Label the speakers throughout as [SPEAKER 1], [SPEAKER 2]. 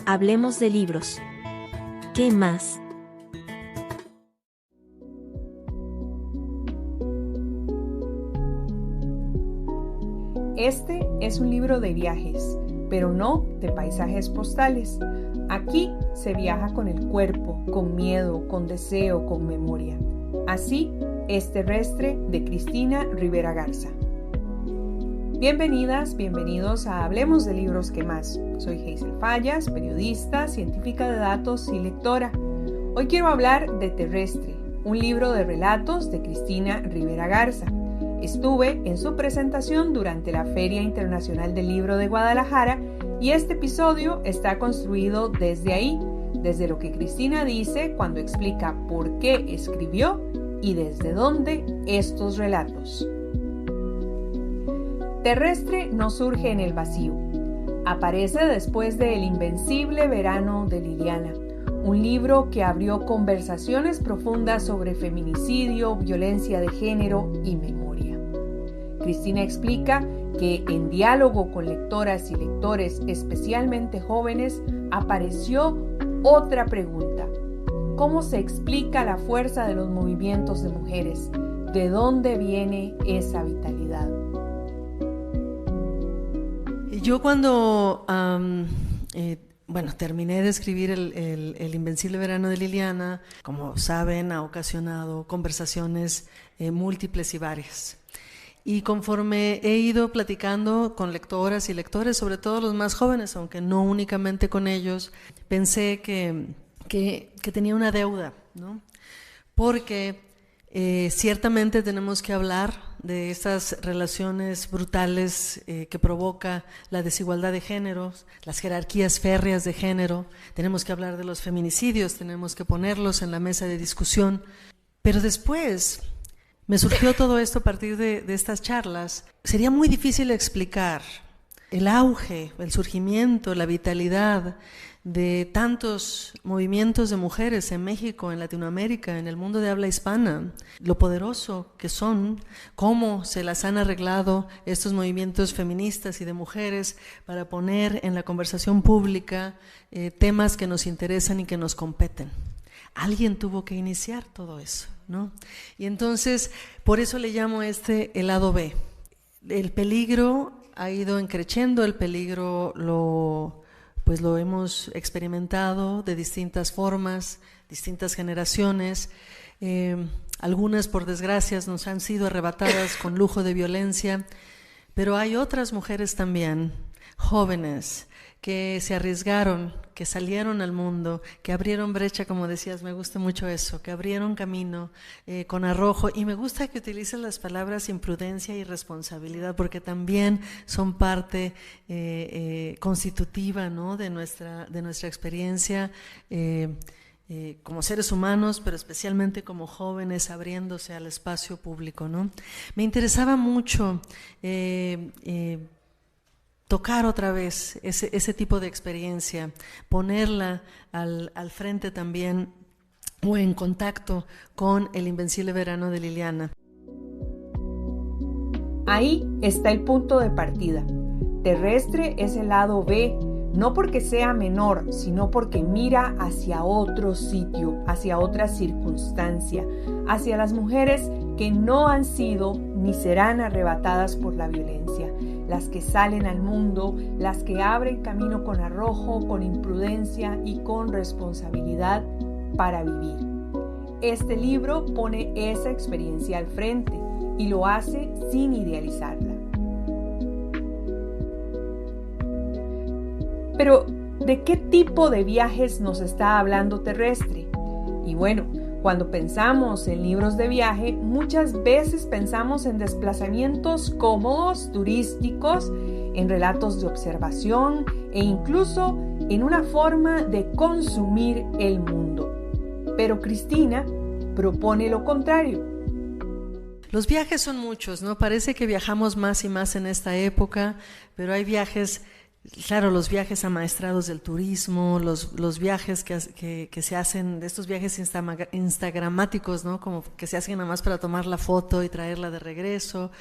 [SPEAKER 1] Hablemos de libros. ¿Qué más?
[SPEAKER 2] Este es un libro de viajes, pero no de paisajes postales. Aquí se viaja con el cuerpo, con miedo, con deseo, con memoria. Así es Terrestre de Cristina Rivera Garza. Bienvenidas, bienvenidos a Hablemos de Libros ¿Qué más? Soy Hazel Fallas, periodista, científica de datos y lectora. Hoy quiero hablar de Terrestre, un libro de relatos de Cristina Rivera Garza. Estuve en su presentación durante la Feria Internacional del Libro de Guadalajara y este episodio está construido desde ahí, desde lo que Cristina dice cuando explica por qué escribió y desde dónde estos relatos. Terrestre no surge en el vacío. Aparece después de El Invencible Verano de Liliana, un libro que abrió conversaciones profundas sobre feminicidio, violencia de género y memoria. Cristina explica que en diálogo con lectoras y lectores, especialmente jóvenes, apareció otra pregunta. ¿Cómo se explica la fuerza de los movimientos de mujeres? ¿De dónde viene esa vitalidad?
[SPEAKER 3] Yo cuando terminé de escribir el Invencible Verano de Liliana, como saben, ha ocasionado conversaciones múltiples y varias. Y conforme he ido platicando con lectoras y lectores, sobre todo los más jóvenes, aunque no únicamente con ellos, pensé que tenía una deuda, ¿no? Porque ciertamente tenemos que hablar de estas relaciones brutales que provoca la desigualdad de géneros, las jerarquías férreas de género. Tenemos que hablar de los feminicidios, tenemos que ponerlos en la mesa de discusión. Pero después me surgió todo esto a partir de estas charlas. Sería muy difícil explicar el auge, el surgimiento, la vitalidad de tantos movimientos de mujeres en México, en Latinoamérica, en el mundo de habla hispana, lo poderoso que son, cómo se las han arreglado estos movimientos feministas y de mujeres para poner en la conversación pública temas que nos interesan y que nos competen. Alguien tuvo que iniciar todo eso, ¿no? Y entonces, por eso le llamo el lado B. El peligro ha ido creciendo, el peligro lo hemos experimentado de distintas formas, distintas generaciones. Algunas, por desgracia, nos han sido arrebatadas con lujo de violencia, pero hay otras mujeres también, jóvenes, que se arriesgaron, que salieron al mundo, que abrieron brecha, como decías, me gusta mucho eso, que abrieron camino con arrojo, y me gusta que utilices las palabras imprudencia y responsabilidad, porque también son parte constitutiva, ¿no?, de nuestra experiencia como seres humanos, pero especialmente como jóvenes abriéndose al espacio público, ¿no? Me interesaba mucho tocar otra vez ese tipo de experiencia, ponerla al frente también o en contacto con El Invencible Verano de Liliana.
[SPEAKER 2] Ahí está el punto de partida. Terrestre es el lado B, no porque sea menor, sino porque mira hacia otro sitio, hacia otra circunstancia, hacia las mujeres que no han sido ni serán arrebatadas por la violencia, las que salen al mundo, las que abren camino con arrojo, con imprudencia y con responsabilidad para vivir. Este libro pone esa experiencia al frente y lo hace sin idealizarla. Pero, ¿de qué tipo de viajes nos está hablando Terrestre? Y bueno, cuando pensamos en libros de viaje, muchas veces pensamos en desplazamientos cómodos, turísticos, en relatos de observación e incluso en una forma de consumir el mundo. Pero Cristina propone lo contrario.
[SPEAKER 3] Los viajes son muchos, ¿no? Parece que viajamos más y más en esta época, pero hay viajes Claro, los viajes amaestrados del turismo, los viajes que se hacen, estos viajes instagramáticos, ¿no? Como que se hacen nada más para tomar la foto y traerla de regreso,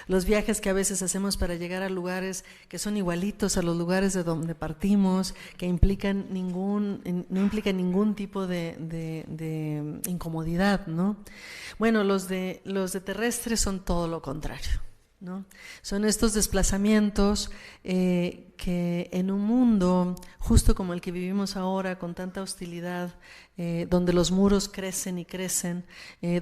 [SPEAKER 3] los viajes que a veces hacemos para llegar a lugares que son igualitos a los lugares de donde partimos, que no implican ningún tipo de incomodidad, ¿no? Bueno, los de terrestres son todo lo contrario, ¿no? Son estos desplazamientos que en un mundo justo como el que vivimos ahora, con tanta hostilidad, donde los muros crecen y crecen,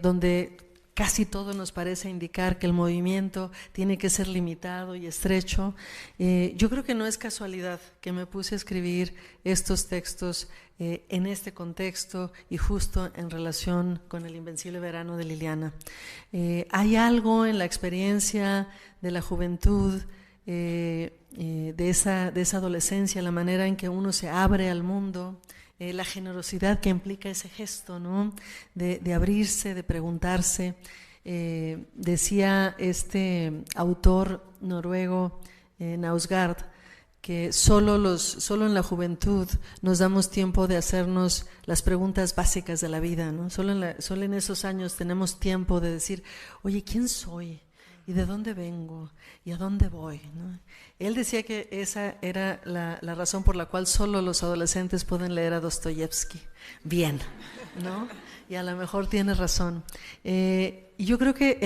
[SPEAKER 3] donde casi todo nos parece indicar que el movimiento tiene que ser limitado y estrecho, yo creo que no es casualidad que me puse a escribir estos textos en este contexto y justo en relación con el invencible verano de Liliana. Hay algo en la experiencia de la juventud, de esa adolescencia, la manera en que uno se abre al mundo, la generosidad que implica ese gesto, ¿no? de abrirse, de preguntarse. Decía este autor noruego, Knausgaard, que solo en la juventud nos damos tiempo de hacernos las preguntas básicas de la vida, ¿no? Solo en esos años tenemos tiempo de decir, oye, ¿quién soy? ¿Y de dónde vengo? ¿Y a dónde voy? ¿No? Él decía que esa era la razón por la cual solo los adolescentes pueden leer a Dostoyevsky bien, ¿no? Y a lo mejor tiene razón. Y yo creo que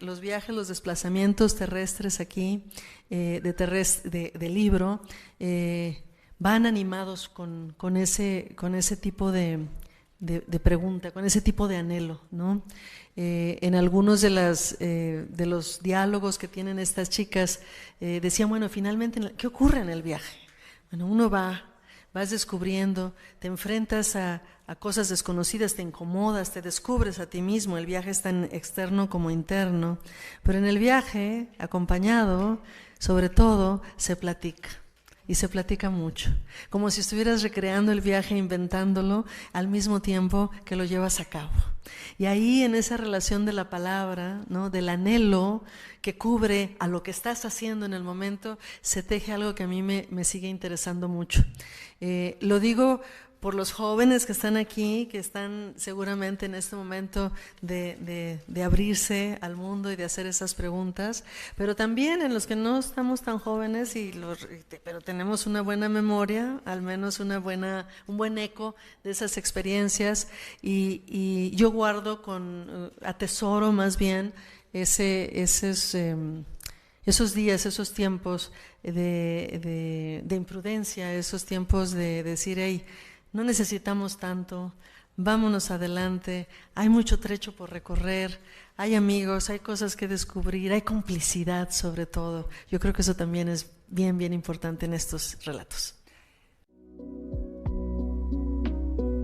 [SPEAKER 3] los desplazamientos terrestres aquí, de libro, van animados con ese tipo de pregunta, con ese tipo de anhelo, ¿no? En algunos de los diálogos que tienen estas chicas, decían, bueno, finalmente, ¿qué ocurre en el viaje? Bueno, uno vas descubriendo, te enfrentas a cosas desconocidas, te incomodas, te descubres a ti mismo, el viaje es tan externo como interno, pero en el viaje, acompañado, sobre todo, se platica. Y se platica mucho, como si estuvieras recreando el viaje, inventándolo al mismo tiempo que lo llevas a cabo. Y ahí, en esa relación de la palabra, ¿no? Del anhelo que cubre a lo que estás haciendo en el momento, se teje algo que a mí me sigue interesando mucho. Lo digo por los jóvenes que están aquí, que están seguramente en este momento de abrirse al mundo y de hacer esas preguntas, pero también en los que no estamos tan jóvenes, pero tenemos una buena memoria, al menos un buen eco de esas experiencias, y yo guardo atesoro más bien esos días, esos tiempos de imprudencia, esos tiempos de decir, hey, no necesitamos tanto, vámonos adelante, hay mucho trecho por recorrer, hay amigos, hay cosas que descubrir, hay complicidad sobre todo. Yo creo que eso también es bien, bien importante en estos relatos.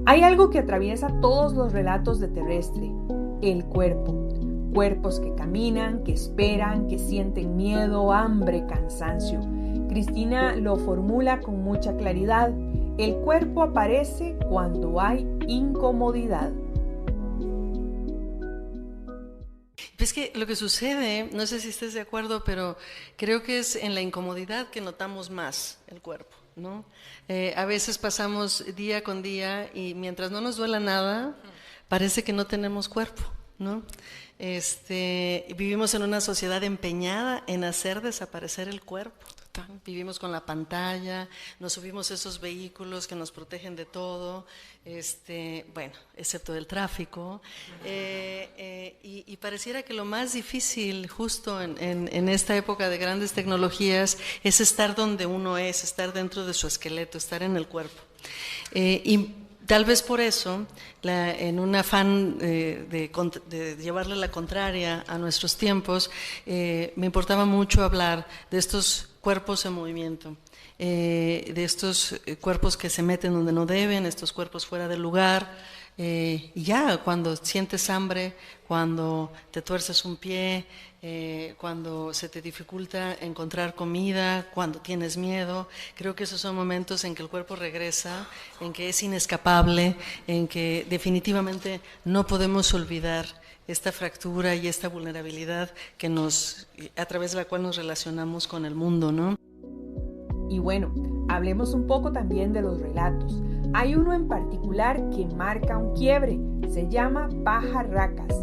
[SPEAKER 2] Hay algo que atraviesa todos los relatos de Terrestre, el cuerpo. Cuerpos que caminan, que esperan, que sienten miedo, hambre, cansancio. Cristina lo formula con mucha claridad. El cuerpo aparece cuando hay incomodidad.
[SPEAKER 3] Es que lo que sucede, no sé si estés de acuerdo, pero creo que es en la incomodidad que notamos más el cuerpo, ¿no? A veces pasamos día con día y mientras no nos duela nada, parece que no tenemos cuerpo, ¿no? Vivimos en una sociedad empeñada en hacer desaparecer el cuerpo. Vivimos con la pantalla, nos subimos a esos vehículos que nos protegen de todo, bueno, excepto del tráfico, y pareciera que lo más difícil justo en esta época de grandes tecnologías es estar donde uno es, estar dentro de su esqueleto, estar en el cuerpo. Y tal vez por eso, en un afán de llevarle la contraria a nuestros tiempos, me importaba mucho hablar de estos cuerpos en movimiento, de estos cuerpos que se meten donde no deben, estos cuerpos fuera del lugar. Y ya cuando sientes hambre, cuando te tuerces un pie, cuando se te dificulta encontrar comida, cuando tienes miedo, creo que esos son momentos en que el cuerpo regresa, en que es inescapable, en que definitivamente no podemos olvidar esta fractura y esta vulnerabilidad a través de la cual nos relacionamos con el mundo, ¿no?
[SPEAKER 2] Y bueno, hablemos un poco también de los relatos. Hay uno en particular que marca un quiebre, se llama Pajarracas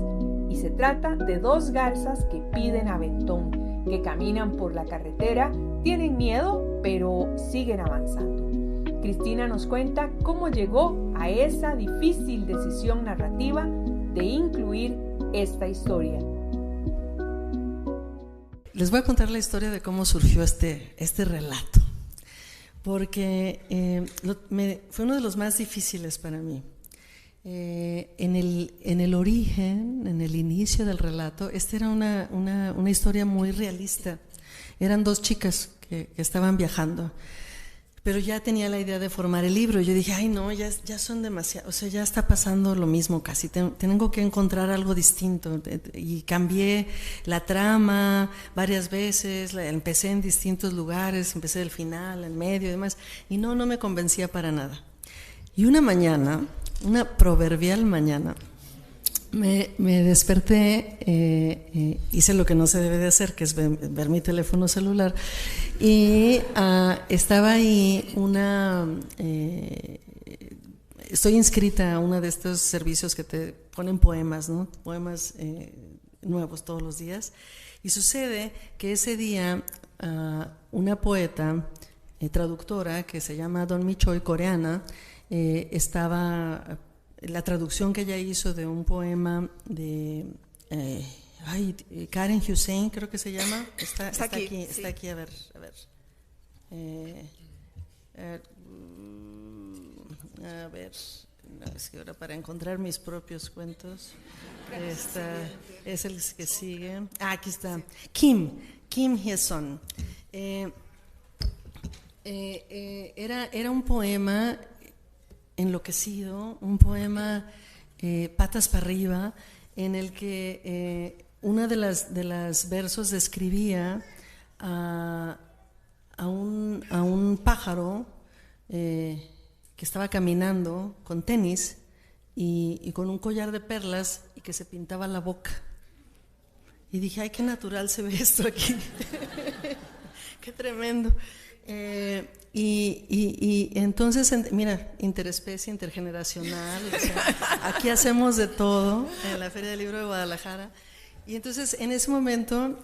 [SPEAKER 2] y se trata de dos garzas que piden aventón, que caminan por la carretera, tienen miedo, pero siguen avanzando. Cristina nos cuenta cómo llegó a esa difícil decisión narrativa de incluir esta historia.
[SPEAKER 3] Les voy a contar la historia de cómo surgió este relato, porque fue uno de los más difíciles para mí. En el origen, en el inicio del relato, esta era una historia muy realista. Eran dos chicas que estaban viajando, pero ya tenía la idea de formar el libro. Yo dije, ay no, ya son demasiado, o sea, ya está pasando lo mismo casi, tengo que encontrar algo distinto. Y cambié la trama varias veces, empecé en distintos lugares, empecé del final, en medio y demás, y no me convencía para nada. Y una mañana, una proverbial mañana, me desperté, hice lo que no se debe de hacer, que es ver mi teléfono celular, y estaba ahí estoy inscrita a uno de estos servicios que te ponen poemas, ¿no? Poemas nuevos todos los días, y sucede que ese día una poeta traductora que se llama Don Mi Choi, coreana, estaba... La traducción que ella hizo de un poema de Karen Hussein, creo que se llama, está aquí, sí. Está aquí, a ver. No, es que ahora para encontrar mis propios cuentos, es el que sigue. Aquí está, Kim Hye-son. Era un poema enloquecido, un poema patas para arriba, en el que una de las versos describía a un pájaro que estaba caminando con tenis y con un collar de perlas y que se pintaba la boca. Y dije, ay, qué natural se ve esto aquí. Qué tremendo. Y entonces, mira, interespecie, intergeneracional, o sea, aquí hacemos de todo en la Feria del Libro de Guadalajara. Y entonces en ese momento,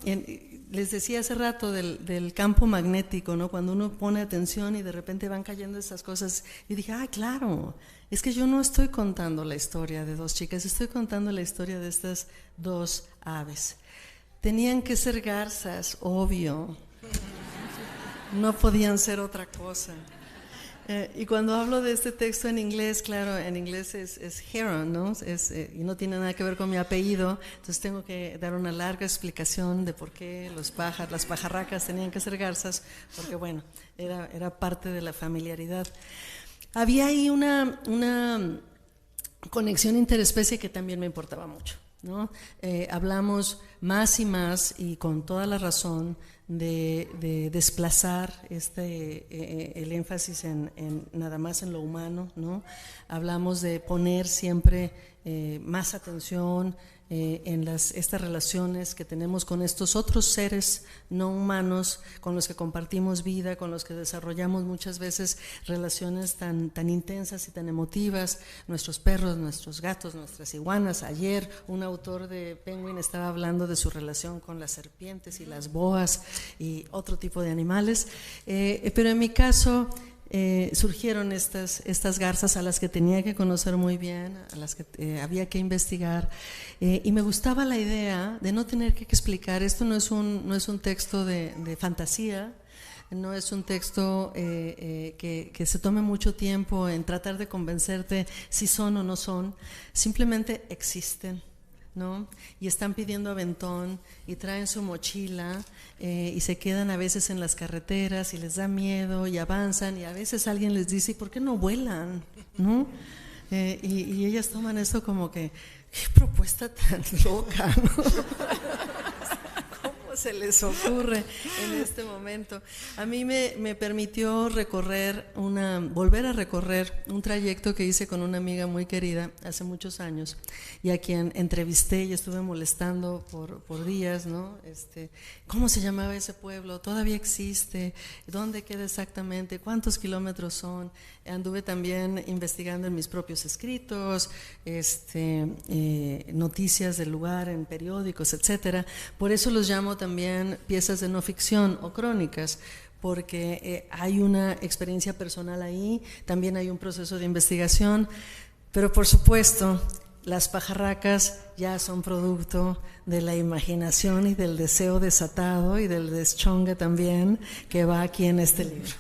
[SPEAKER 3] les decía hace rato del campo magnético, ¿no? Cuando uno pone atención y de repente van cayendo esas cosas, y dije, claro, es que yo no estoy contando la historia de dos chicas, estoy contando la historia de estas dos aves. Tenían que ser garzas, obvio. No podían ser otra cosa. Y cuando hablo de este texto en inglés, claro, en inglés es heron, ¿no? Y no tiene nada que ver con mi apellido, entonces tengo que dar una larga explicación de por qué las pajarracas tenían que ser garzas, porque bueno, era parte de la familiaridad. Había ahí una conexión interespecie que también me importaba mucho, ¿no? Hablamos más y más, y con toda la razón, de desplazar el énfasis en nada más en lo humano, ¿no? Hablamos de poner siempre más atención en estas relaciones que tenemos con estos otros seres no humanos con los que compartimos vida, con los que desarrollamos muchas veces relaciones tan intensas y tan emotivas, nuestros perros, nuestros gatos, nuestras iguanas. Ayer un autor de Penguin estaba hablando de su relación con las serpientes y las boas y otro tipo de animales, pero en mi caso surgieron estas garzas a las que tenía que conocer muy bien, a las que había que investigar, y me gustaba la idea de no tener que explicar. Esto no es un texto de fantasía, no es un texto que se tome mucho tiempo en tratar de convencerte si son o no son, simplemente existen, ¿no? Y están pidiendo aventón y traen su mochila y se quedan a veces en las carreteras y les da miedo y avanzan, y a veces alguien les dice, ¿por qué no vuelan? ¿No? Y ellas toman esto como que, qué propuesta tan loca, ¿no? ¿Cómo se les ocurre en este momento? A mí me permitió volver a recorrer un trayecto que hice con una amiga muy querida hace muchos años y a quien entrevisté y estuve molestando por días, ¿no? ¿Cómo se llamaba ese pueblo? ¿Todavía existe? ¿Dónde queda exactamente? ¿Cuántos kilómetros son? Anduve también investigando en mis propios escritos, noticias del lugar en periódicos, etcétera. Por eso los llamo también piezas de no ficción o crónicas, porque hay una experiencia personal ahí, también hay un proceso de investigación, pero por supuesto las pajarracas ya son producto de la imaginación y del deseo desatado y del deschongue también que va aquí en este libro.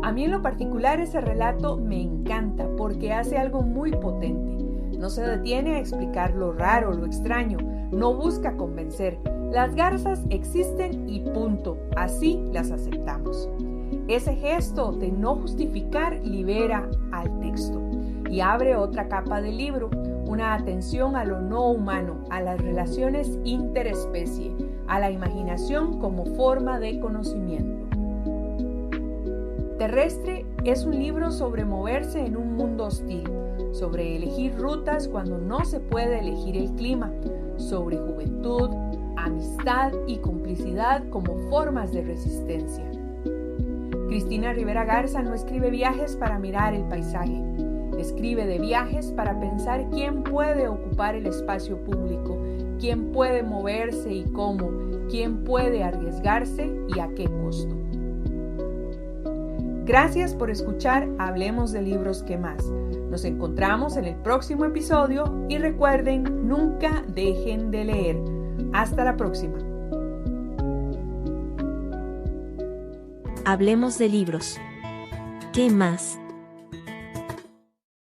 [SPEAKER 2] A mí en lo particular ese relato me encanta porque hace algo muy potente. No se detiene a explicar lo raro, lo extraño, no busca convencer. Las garzas existen y punto, así las aceptamos. Ese gesto de no justificar libera al texto y abre otra capa del libro, una atención a lo no humano, a las relaciones interespecie, a la imaginación como forma de conocimiento. Terrestre es un libro sobre moverse en un mundo hostil, sobre elegir rutas cuando no se puede elegir el clima, sobre juventud, amistad y complicidad como formas de resistencia. Cristina Rivera Garza no escribe viajes para mirar el paisaje, escribe de viajes para pensar quién puede ocupar el espacio público, quién puede moverse y cómo, quién puede arriesgarse y a qué costo. Gracias por escuchar Hablemos de Libros que Más. Nos encontramos en el próximo episodio y recuerden, nunca dejen de leer. Hasta la próxima.
[SPEAKER 1] Hablemos de libros. ¿Qué más?